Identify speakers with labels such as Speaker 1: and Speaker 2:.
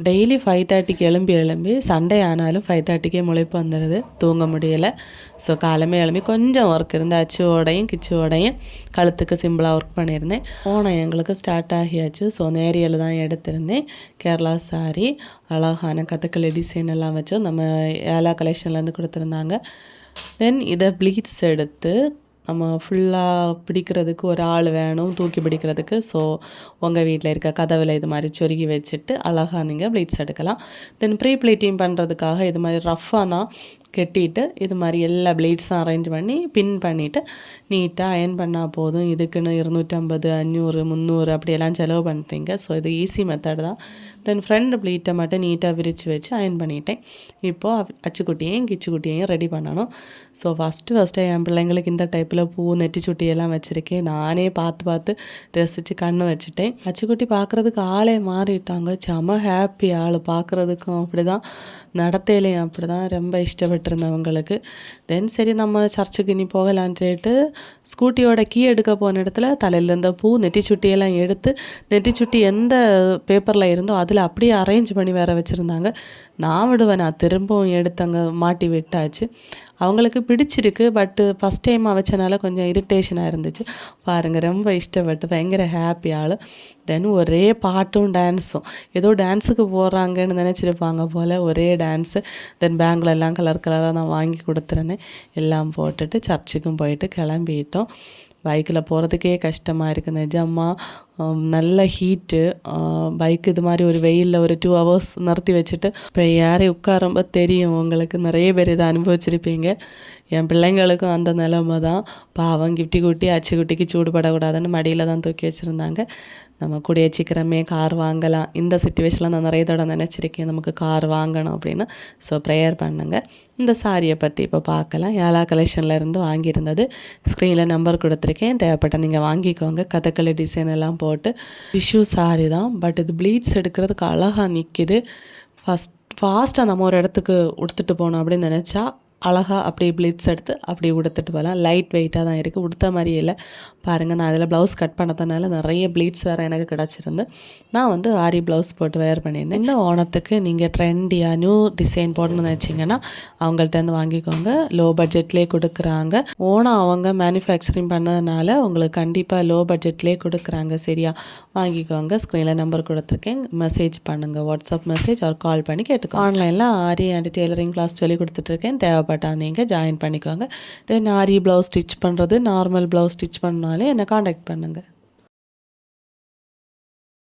Speaker 1: Daily 5:30க்கு எழும்பி Sunday ஆனாலும் 5:30க்கே முழிப்பு வந்துடுது, தூங்க முடியலை. ஸோ காலமே எழும்பி கொஞ்சம் ஒர்க் இருந்து அச்சுவோடையும் கிச்சுவோடையும் கழுத்துக்கு சிம்பிளாக ஒர்க் பண்ணியிருந்தேன். ஓணம் எங்களுக்கு ஸ்டார்ட் ஆகியாச்சு. ஸோ நேரியல் தான் எடுத்திருந்தேன். கேரளா சாரி அழகான கதக்களி டிசைன் எல்லாம் வச்சு நம்ம ஏலா கலெக்ஷன்லேருந்து கொடுத்துருந்தாங்க. தென் இதை ப்ளீட்ஸ் எடுத்து நம்ம ஃபுல்லாக பிடிக்கிறதுக்கு ஒரு ஆள் வேணும், தூக்கி பிடிக்கிறதுக்கு. ஸோ உங்கள் வீட்டில் இருக்க கதவில் இது மாதிரி சொருகி வச்சுட்டு அழகாக நீங்கள் ப்ளீட்ஸ் எடுக்கலாம். தென் ப்ரீ ப்ளீட்டிங் பண்ணுறதுக்காக இது மாதிரி ரஃப்பாக தான் கட்டிட்டு இது மாதிரி எல்லா ப்ளீட்ஸும் அரேஞ்ச் பண்ணி பின் பண்ணிவிட்டு நீட்டாக அயன் பண்ணால் போதும். இதுக்குன்னு 250, 500, 300 அப்படியெல்லாம் செலவு பண்ணுறீங்க. ஸோ இது ஈஸி மெத்தட் தான். தென் ஃப்ரண்ட் ப்ளீட்டை மட்டும் நீட்டாக விரித்து வச்சு அயன் பண்ணிட்டேன். இப்போது அச்சுக்குட்டியையும் கிச்சுக்குட்டியையும் ரெடி பண்ணணும். ஸோ ஃபஸ்ட்டு என் பிள்ளைங்களுக்கு இந்த டைப்பில் பூ நெட்டி சுட்டியெல்லாம் வச்சுருக்கேன். நானே பார்த்து ரசித்து கண்ணு வச்சுட்டேன். அச்சுக்குட்டி பார்க்குறதுக்கு ஆளே மாறிட்டாங்க. செம ஹாப்பி ஆள் பார்க்குறதுக்கும் அப்படி தான், நடத்தையிலையும் அப்படி தான், ரொம்ப இஷ்டப்பட்டிருந்தவங்களுக்கு. தென் சரி நம்ம சர்ச்சுக்கு இனி போகலான்னு சொல்லிட்டு ஸ்கூட்டியோட கீ எடுக்க போன இடத்துல தலையில் இருந்த பூ நெட்டி சுட்டியெல்லாம் எடுத்து நெட்டி சுட்டி எந்த பேப்பரில் இருந்தோ அதில் அப்படியே அரேஞ்ச் பண்ணி வேற வச்சுருந்தாங்க. நான் விடுவேன், நான் திரும்பவும் எடுத்து அங்கே மாட்டி விட்டாச்சு. அவங்களுக்கு பிடிச்சிருக்கு. பட்டு ஃபஸ்ட் டைமாக வச்சனால கொஞ்சம் இரிட்டேஷனாக இருந்துச்சு. பாருங்கள், ரொம்ப இஷ்டப்பட்டு பயங்கர ஹாப்பி ஆள். தென் ஒரே பாட்டும் டான்ஸும், ஏதோ டான்ஸுக்கு போடுறாங்கன்னு நினச்சிருப்பாங்க போல். ஒரே டான்ஸு. தென் பேங்கில் எல்லாம் கலர் கலராக நான் வாங்கி கொடுத்துருந்தேன். எல்லாம் போட்டுட்டு சர்ச்சுக்கும் போயிட்டு கிளம்பிட்டோம். பைக்கில் போகிறதுக்கே கஷ்டமாக இருக்குது நிஜமாக. நல்ல ஹீட்டு. பைக் இது மாதிரி ஒரு வெயிலில் ஒரு 2 hours நிறுத்தி வச்சுட்டு இப்போ யாரை உட்காரம்ப தெரியும். உங்களுக்கு நிறைய பேர் இதை அனுபவிச்சிருப்பீங்க. என் பிள்ளைங்களுக்கும் அந்த நிலைமை தான். பாவம் கிஃப்டி குட்டி அச்சுக்குட்டிக்கு சூடுபடக்கூடாதுன்னு மடியில் தான் தூக்கி வச்சுருந்தாங்க. நம்ம கூடிய சீக்கிரமே கார் வாங்கலாம். இந்த சிச்சுவேஷனில் நான் நிறைய தடவை நினச்சிருக்கேன் நமக்கு கார் வாங்கணும் அப்படின்னு. ஸோ ப்ரேயர் பண்ணுங்கள். இந்த சாரியை பற்றி இப்போ பார்க்கலாம். ஏலா கலெக்ஷனில் இருந்து வாங்கியிருந்தது. ஸ்க்ரீனில் நம்பர் கொடுத்துருக்கேன், தேவைப்பட்ட நீங்கள் வாங்கிக்கோங்க. கதக்களி டிசைன் எல்லாம் போட்டு டிஷ்யூ சாரி தான். பட் இது ப்ளீட்ஸ் எடுக்கிறதுக்கு அழகாக நிற்கிது. ஃபாஸ்ட்டாக நம்ம ஒரு இடத்துக்கு உடுத்துட்டு போகணும் அப்படின்னு நினச்சா அழகாக அப்படியே ப்ளீட்ஸ் எடுத்து அப்படியே உடுத்துட்டு போகலாம். லைட் வெயிட்டாக தான் இருக்குது, உடுத்த மாதிரியே இல்லை. பாருங்கள், நான் அதில் ப்ளவுஸ் கட் பண்ணதுனால நிறைய ப்ளீட்ஸ் வேறு எனக்கு கிடச்சிருந்து. நான் ஆரி ப்ளவுஸ் போட்டு வேர் பண்ணியிருந்தேன். இந்த ஓணத்துக்கு நீங்கள் ட்ரெண்டியாக நியூ டிசைன் போடணும்னு நினச்சிங்கன்னா அவங்கள்ட்ட வாங்கிக்கோங்க. லோ பட்ஜெட்லேயே கொடுக்குறாங்க. ஓணம் அவங்க மேனுஃபேக்சரிங் பண்ணதுனால உங்களுக்கு கண்டிப்பாக லோ பட்ஜெட்லேயே கொடுக்குறாங்க. சரியா, வாங்கிக்கோங்க. ஸ்க்ரீனில் நம்பர் கொடுத்துருக்கேன், மெசேஜ் பண்ணுங்கள். வாட்ஸ்அப் மெசேஜ் ஒரு கால் பண்ணி கேட்டுக்கோங்க. ஆன்லைனில் ஆரி அண்ட் டெய்லரிங் கிளாஸ் சொல்லி கொடுத்துட்ருக்கேன். தேவைப்பட்டா நீங்கள் ஜாயின் பண்ணிக்கோங்க. தென் ஆரி ப்ளவுஸ் ஸ்டிச் பண்ணுறது, நார்மல் ப்ளவுஸ் ஸ்டிச் பண்ணாலே என்னை காண்டாக்ட் பண்ணுங்கள்.